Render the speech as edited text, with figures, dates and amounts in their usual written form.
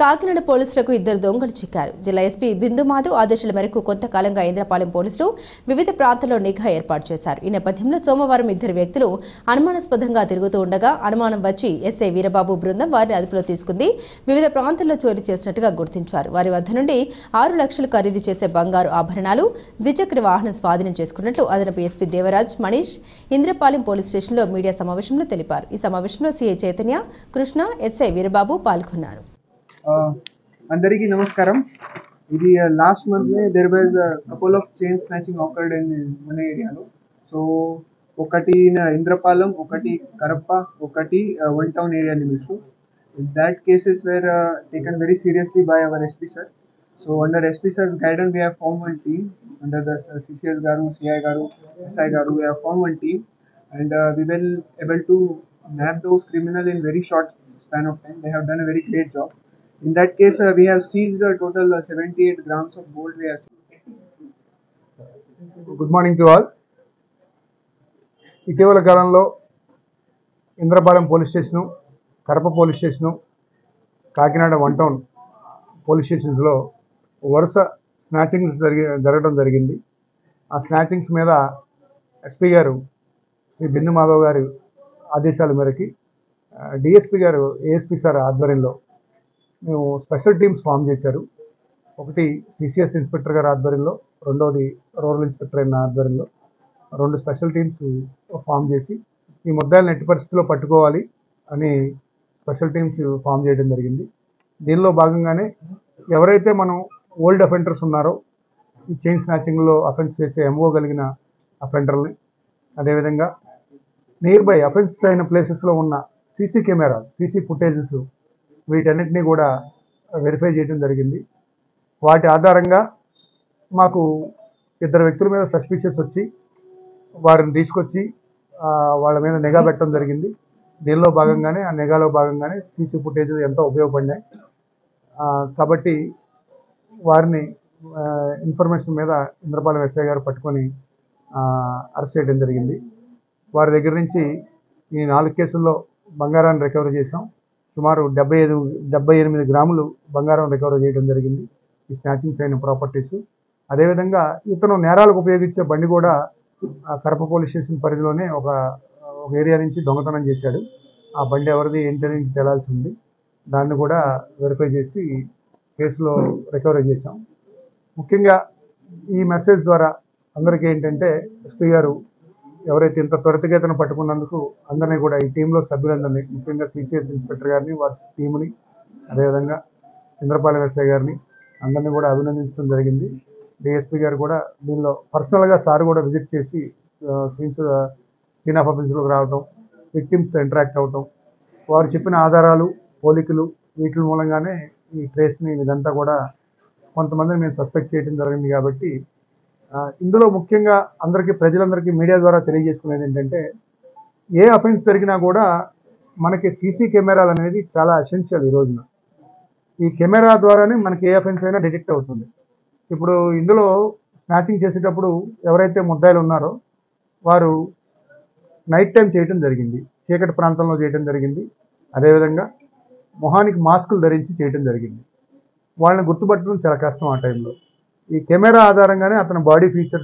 కాకినాడ పోలీసులకు ఇద్దరు దొంగలు చిక్కారు. జిల్లా ఎస్పీ బిందు మాధవ్ ఆదేశాల మేరకు కొంతకాలంగా ఇంద్రపాలెం పోలీసులు వివిధ ప్రాంతాల్లో నిఘా ఏర్పాటు చేశారు. ఈ నేపథ్యంలో సోమవారం ఇద్దరు వ్యక్తులు అనుమానాస్పదంగా తిరుగుతూ ఉండగా అనుమానం వచ్చి ఎస్ఐ వీరబాబు బృందం వారిని అదుపులో తీసుకుంది. వివిధ ప్రాంతాల్లో చోరీ చేసినట్టుగా గుర్తించారు. వారి వద్ద నుండి 6 లక్షలు ఖరీదు చేసే బంగారు ఆభరణాలు, ద్విచక్ర వాహనం స్వాధీనం చేసుకున్నట్లు అదనపు ఎస్పీ దేవరాజ్ మనీష్ ఇంద్రపాలెం పోలీస్ స్టేషన్లో మీడియా సమావేశంలో తెలిపారు. ఈ సమావేశంలో సీఐ చైతన్య, కృష్ణ, ఎస్ఐ వీరబాబు పాల్గొన్నారు. అందరికీ నమస్కారం. ఇది last month there was couple of chain snatching occurred in మన ఏరియాలో. సో ఒకటి ఇంద్రపాలెం, ఒకటి కరప్ప, ఒకటి one town area limits. That cases were taken very seriously by our SP sir. So under SP sir's guidance we have formed one team under the CCS garu, CI garu, SI garu. We have formed one team and we will able to nab those criminal in very short span of time. They have done a very great job. In that case, we have seized a total 78 grams of gold. We have. Good morning to all. ఇటీవల కాలంలో Indrapalem police station, Karapa police station, Kakinada one town police స్టేషన్స్లో వరుస snatchings జరగడం జరిగింది. ఆ snatchings మీద SP గారు శ్రీ బిందు మాధవ్ గారి ఆదేశాల మేరకి డిఎస్పీ గారు ఏఎస్పీ సార్ ఆధ్వర్యంలో మేము స్పెషల్ టీమ్స్ ఫామ్ చేశారు. ఒకటి సిసిఎస్ ఇన్స్పెక్టర్ గారి ఆధ్వర్యంలో, రెండవది రూరల్ ఇన్స్పెక్టర్ అయిన ఆధ్వర్యంలో 2 స్పెషల్ టీమ్స్ ఫామ్ చేసి ఈ ముద్దాయిలను ఎట్టి పరిస్థితుల్లో పట్టుకోవాలి అని స్పెషల్ టీమ్స్ ఫామ్ చేయడం జరిగింది. దీనిలో భాగంగానే ఎవరైతే మనం ఓల్డ్ అఫెండర్స్ ఉన్నారో, ఈ చైన్ స్నాచింగ్లో అఫెన్స్ చేసే ఎంఓ కలిగిన అఫెండర్ని, అదేవిధంగా నియర్ బై అఫెన్స్ అయిన ప్లేసెస్లో ఉన్న సీసీ ఫుటేజెస్ వీటన్నిటినీ కూడా వెరిఫై చేయడం జరిగింది. వాటి ఆధారంగా మాకు 2 వ్యక్తుల మీద సస్పిషియస్ వచ్చి వారిని తీసుకొచ్చి వాళ్ళ మీద నిఘా పెట్టడం జరిగింది. దీనిలో భాగంగానే ఆ నిఘాలో భాగంగానే సీసీ ఫుటేజ్ ఎంతో ఉపయోగపడినాయి. కాబట్టి వారిని ఇన్ఫర్మేషన్ మీద ఇంద్రపాలెం ఎస్ఐ గారు పట్టుకొని అరెస్ట్ చేయడం జరిగింది. వారి దగ్గర నుంచి ఈ 4 కేసుల్లో బంగారాన్ని రికవరీ చేశాం. సుమారు 78 గ్రాములు బంగారం రికవరీ చేయడం జరిగింది. ఈ స్నాచింగ్స్ అయిన ప్రాపర్టీస్. అదేవిధంగా ఇతను నేరాలకు ఉపయోగించే బండి కూడా కరప పోలీస్ స్టేషన్ పరిధిలోనే ఒక ఏరియా నుంచి దొంగతనం చేశాడు. ఆ బండి ఎవరిది ఏంటని తేలాల్సి ఉంది. దాన్ని కూడా వెరిఫై చేసి కేసులో రికవరీ చేశాం. ముఖ్యంగా ఈ మెసేజ్ ద్వారా అందరికీ ఏంటంటే ఎస్పీ గారు ఎవరైతే ఇంత త్వరితగతిన పట్టుకున్నందుకు అందరినీ కూడా ఈ టీంలో సభ్యులందరినీ, ముఖ్యంగా సిసిఎస్ ఇన్స్పెక్టర్ గారిని, వారి టీముని, అదేవిధంగా ఇంద్రపాలెం ఎస్ఐ గారిని అందరినీ కూడా అభినందించడం జరిగింది. డిఎస్పీ గారు కూడా దీనిలో పర్సనల్గా సార్ కూడా విజిట్ చేసి సీన్ ఆఫ్ అఫెన్స్లోకి రావటం, విక్టిమ్స్తో ఇంటరాక్ట్ అవటం, వారు చెప్పిన ఆధారాలు, పోలికలు వీటి మూలంగానే ఈ ట్రేస్ని ఇదంతా కూడా కొంతమందిని మేము సస్పెక్ట్ చేయడం జరిగింది. కాబట్టి ఇందులో ముఖ్యంగా ప్రజలందరికీ మీడియా ద్వారా తెలియజేసుకునేది ఏంటంటే, ఏ అఫెన్స్ జరిగినా కూడా మనకి సీసీ కెమెరాలు అనేది చాలా ఎసెన్షియల్. ఈ రోజున ఈ కెమెరా ద్వారానే మనకి ఏ అఫెన్స్ అయినా డిటెక్ట్ అవుతుంది. ఇప్పుడు ఇందులో స్నాచింగ్ చేసేటప్పుడు ఎవరైతే ముద్దాయిలు ఉన్నారో వారు నైట్ టైం చేయడం జరిగింది, చీకటి ప్రాంతంలో చేయడం జరిగింది. అదేవిధంగా మొహానికి మాస్కులు ధరించి చేయడం జరిగింది. వాళ్ళని గుర్తుపట్టడం చాలా కష్టం ఆ టైంలో. ఈ కెమెరా ఆధారంగానే అతని బాడీ ఫీచర్స్